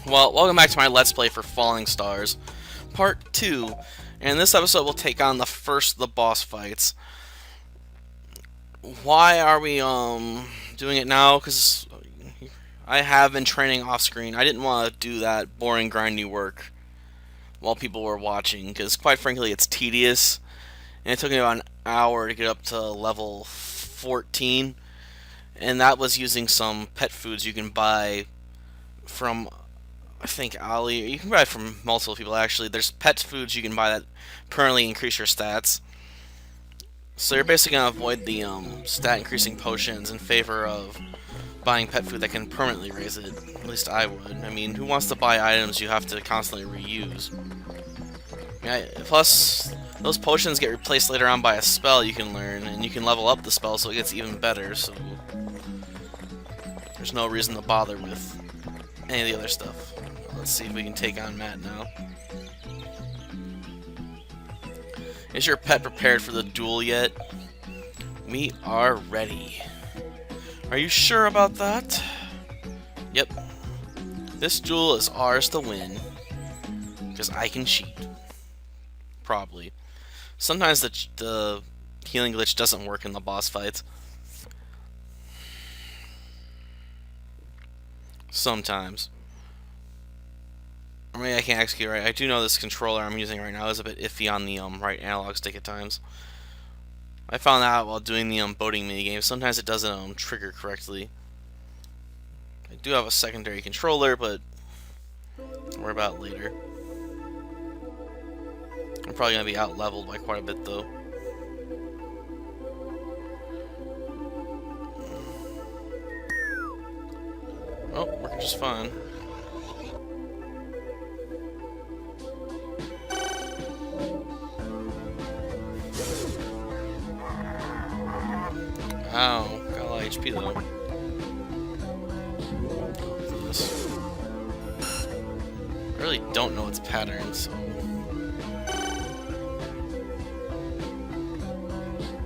Well, welcome back to my Let's Play for Falling Stars, Part 2. And in this episode, we'll take on the first of the boss fights. Why are we, doing it now? Because I have been training off-screen. I didn't want to do that boring, grindy work while people were watching, because quite frankly, it's tedious. And it took me about an hour to get up to level 14. And that was using some pet foods you can buy from, I think, Ali. You can buy it from multiple people, actually. There's pet foods you can buy that permanently increase your stats. So you're basically going to avoid the stat increasing potions in favor of buying pet food that can permanently raise it. At least I would. I mean, who wants to buy items you have to constantly reuse? Yeah, plus, those potions get replaced later on by a spell you can learn, and you can level up the spell so it gets even better, so there's no reason to bother with any of the other stuff. Let's see if we can take on Matt now. Is your pet prepared for the duel yet? We are ready. Are you sure about that? Yep. This duel is ours to win. Because I can cheat. Probably. Sometimes the healing glitch doesn't work in the boss fights. Sometimes. Or maybe I can't execute right. I do know this controller I'm using right now is a bit iffy on the right analog stick at times. I found that out while doing the boating minigame. Sometimes it doesn't trigger correctly. I do have a secondary controller, but I'll worry about it later. I'm probably going to be out-leveled by quite a bit, though. Oh, working just fine. Ow, got a lot of HP though. This. I really don't know its pattern, so.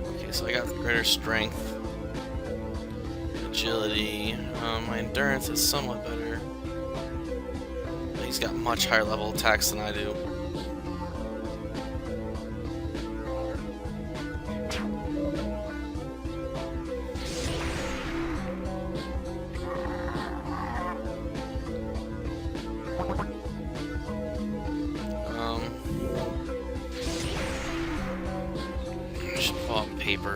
Okay, so I got greater strength, agility. My endurance is somewhat better. But he's got much higher level attacks than I do. Paper.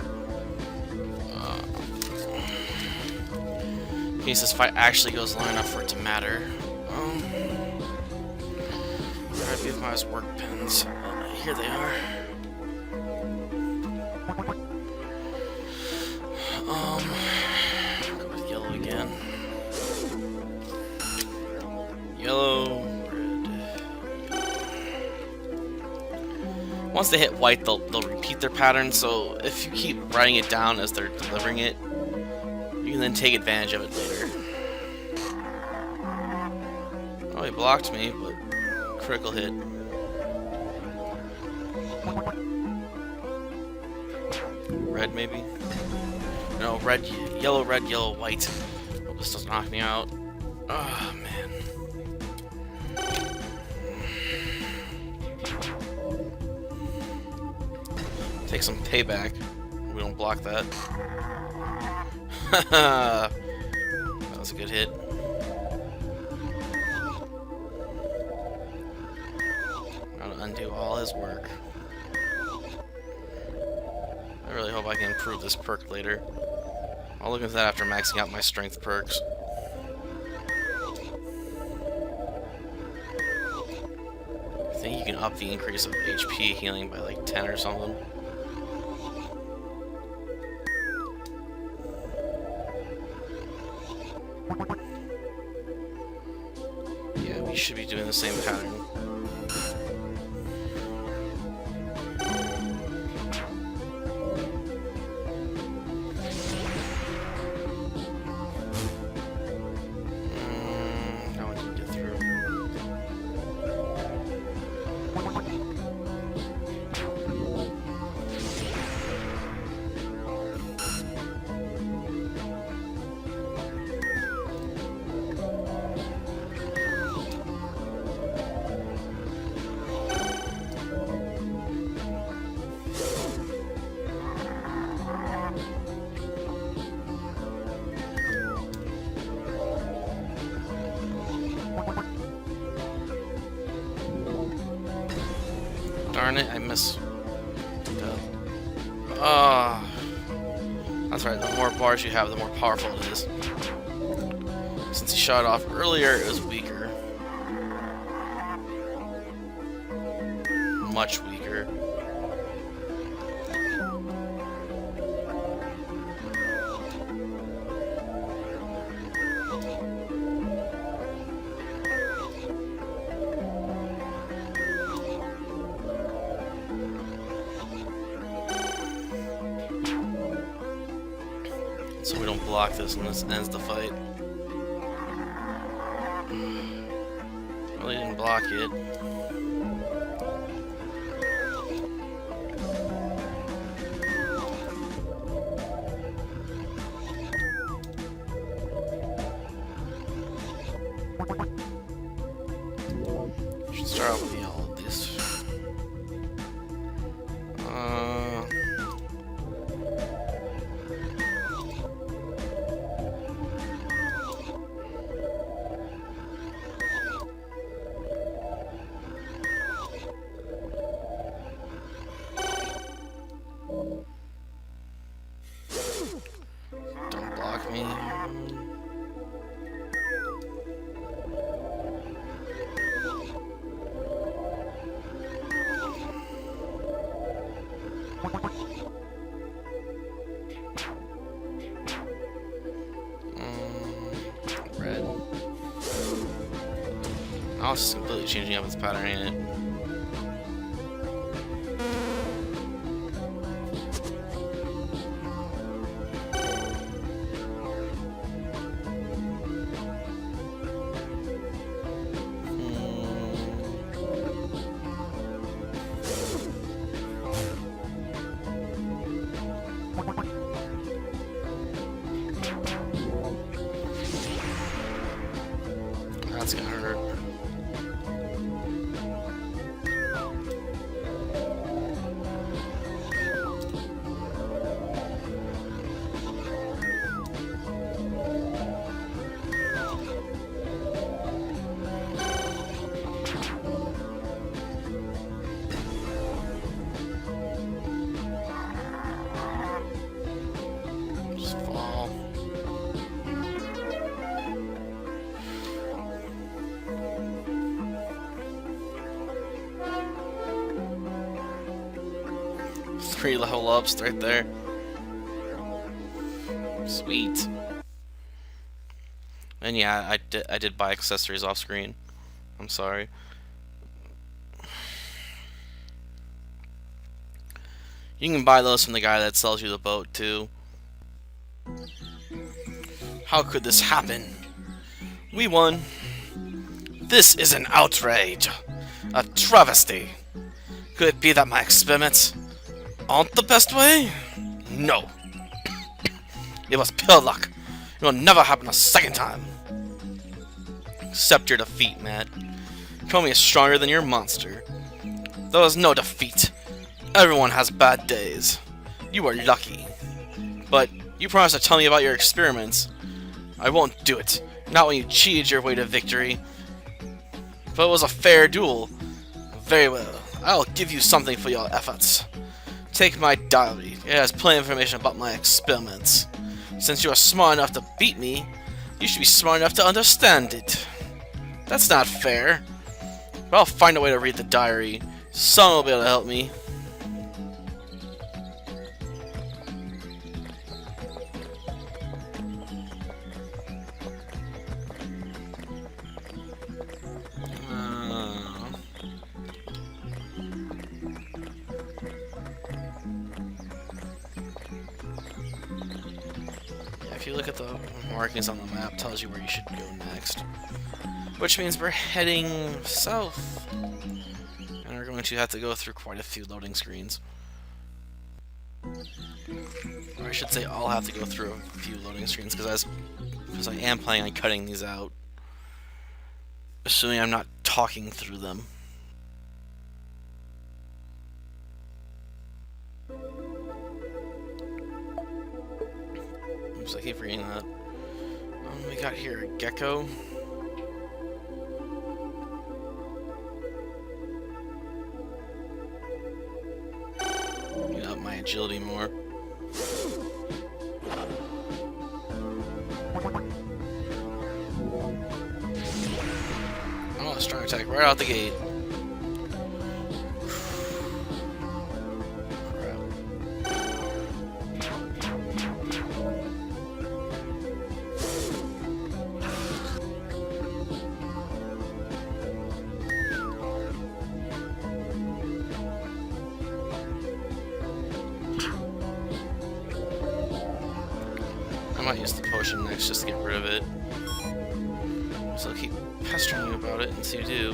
In case this fight actually goes long enough for it to matter. Where do I leave my work pens? Here they are. Go with yellow again. Yellow, red. Once they hit white, they'll repeat their pattern, so if you keep writing it down as they're delivering it, you can then take advantage of it later. Oh, he blocked me, but critical hit. Red, maybe? No, red, yellow, white. Hope this doesn't knock me out. Oh, man. Take some payback. We don't block that. That was a good hit. Gotta undo all his work. I really hope I can improve this perk later. I'll look into that after maxing out my strength perks. I think you can up the increase of HP healing by like 10 or something. Yeah, we should be doing the same pattern. That one didn't get through. Darn it, I missed. Ah, that's right. The more bars you have, the more powerful it is. Since he shot off earlier, it was weaker. Much weaker. So we don't block this and this ends the fight. Really didn't block it. Should start off with all of these. Don't block me. Red. Now it's just completely changing up its pattern, ain't it? That's gonna hurt. Just fall. Three level ups right there. Sweet. And yeah, I did buy accessories off screen. I'm sorry. You can buy those from the guy that sells you the boat too. How could this happen? We won. This is an outrage. A travesty. Could it be that my experiments aren't the best way? No. It was pure luck. It will never happen a second time. Accept your defeat, Matt. Comey is stronger than your monster. There was no defeat. Everyone has bad days. You are lucky. But you promised to tell me about your experiments. I won't do it. Not when you cheated your way to victory. But it was a fair duel. Very well. I'll give you something for your efforts. Take my diary. It has plenty of information about my experiments. Since you are smart enough to beat me, you should be smart enough to understand it. That's not fair. But I'll find a way to read the diary. Someone will be able to help me. If you look at the markings on the map, it tells you where you should go next. Which means we're heading south. And we're going to have to go through quite a few loading screens. Or I should say I'll have to go through a few loading screens because I am planning on cutting these out. Assuming I'm not talking through them. Oops, I keep reading that. We got here a gecko. my agility more. Oh, strong attack right out the gate. I might use the potion next just to get rid of it. So I'll keep pestering you about it and see what you do.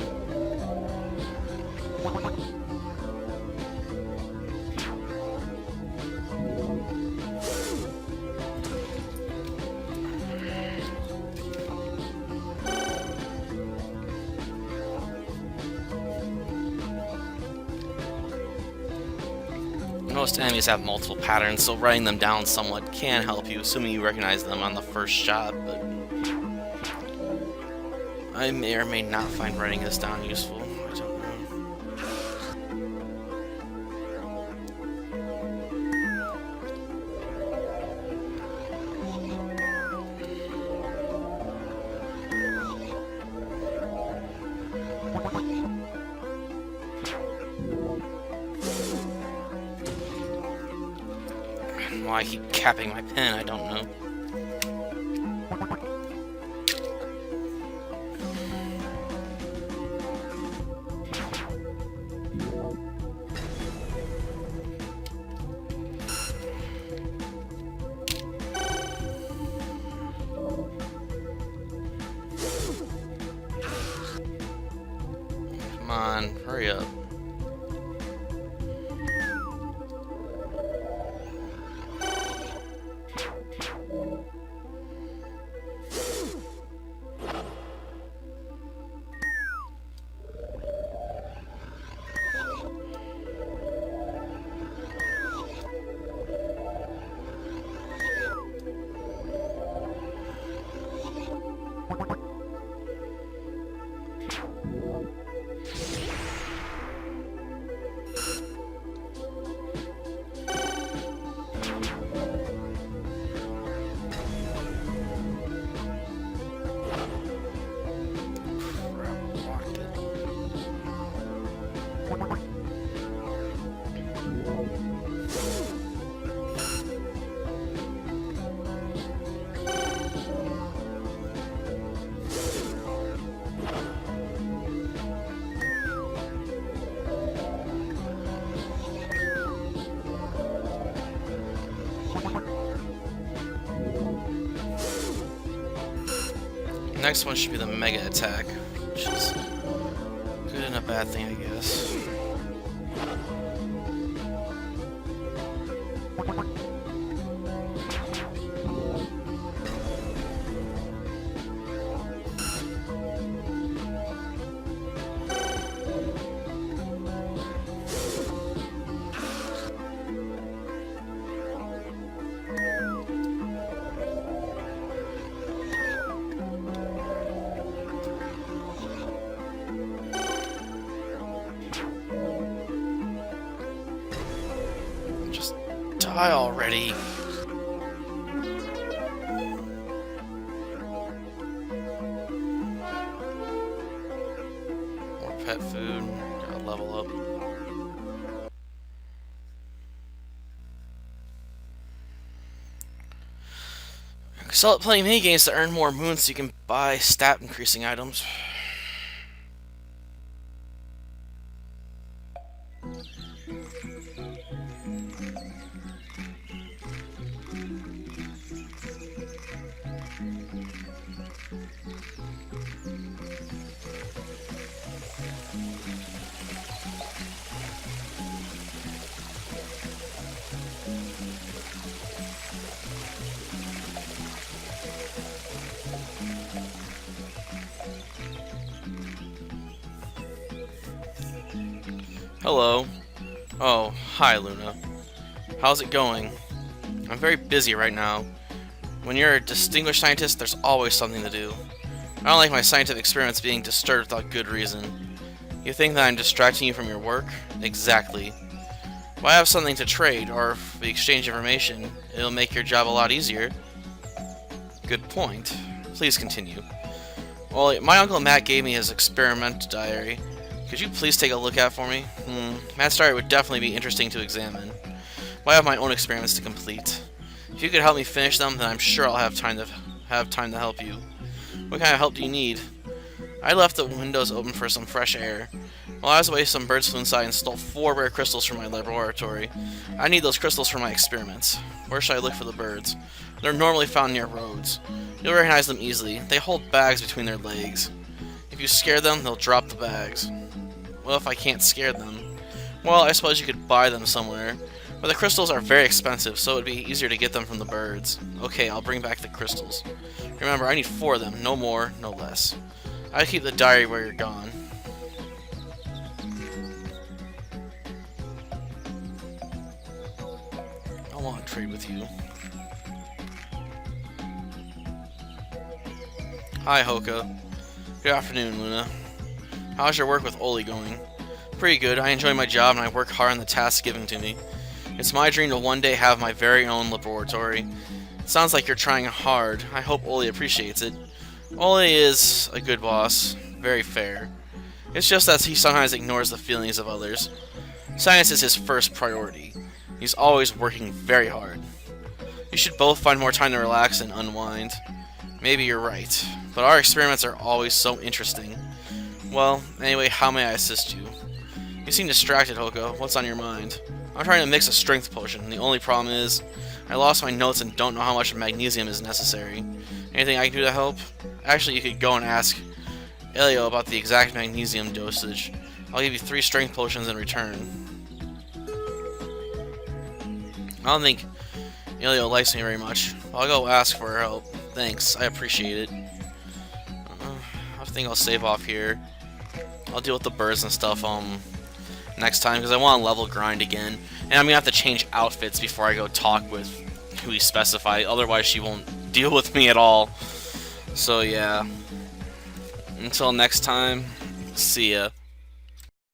Most enemies have multiple patterns, so writing them down somewhat can help you, assuming you recognize them on the first shot, but I may or may not find writing this down useful. I don't know. Why I keep capping my pen, I don't know. Come on, hurry up. Next one should be the mega attack, which is good and a bad thing, I guess. Die already. More pet food. Gotta level up. Sell it playing mini games to earn more moons so you can buy stat increasing items. Hello. Oh, hi Luna. How's it going? I'm very busy right now. When you're a distinguished scientist, there's always something to do. I don't like my scientific experiments being disturbed without good reason. You think that I'm distracting you from your work? Exactly. If I have something to trade, or if we exchange information, it'll make your job a lot easier. Good point. Please continue. Well, my Uncle Matt gave me his experiment diary. Could you please take a look at it for me? Matt's diary would definitely be interesting to examine. I have my own experiments to complete. If you could help me finish them, then I'm sure I'll have time to help you. What kind of help do you need? I left the windows open for some fresh air. While I was away, some birds flew inside and stole 4 rare crystals from my laboratory. I need those crystals for my experiments. Where should I look for the birds? They're normally found near roads. You'll recognize them easily. They hold bags between their legs. If you scare them, they'll drop the bags. Well, if I can't scare them? Well, I suppose you could buy them somewhere. But the crystals are very expensive, so it would be easier to get them from the birds. Okay, I'll bring back the crystals. Remember, I need 4 of them. No more, no less. I'll keep the diary where you're gone. I want to trade with you. Hi, Hoka. Good afternoon, Luna. How's your work with Oli going? Pretty good. I enjoy my job and I work hard on the tasks given to me. It's my dream to one day have my very own laboratory. It sounds like you're trying hard. I hope Oli appreciates it. Oli is a good boss. Very fair. It's just that he sometimes ignores the feelings of others. Science is his first priority. He's always working very hard. You should both find more time to relax and unwind. Maybe you're right, but our experiments are always so interesting. Well, anyway, how may I assist you? You seem distracted, Hoka. What's on your mind? I'm trying to mix a strength potion. The only problem is, I lost my notes and don't know how much magnesium is necessary. Anything I can do to help? Actually, you could go and ask Elio about the exact magnesium dosage. I'll give you 3 strength potions in return. I don't think Elio likes me very much. I'll go ask for her help. Thanks, I appreciate it. I think I'll save off here. I'll deal with the birds and stuff next time, because I want to level grind again. And I'm going to have to change outfits before I go talk with who we specify, otherwise she won't deal with me at all. So yeah. Until next time, see ya.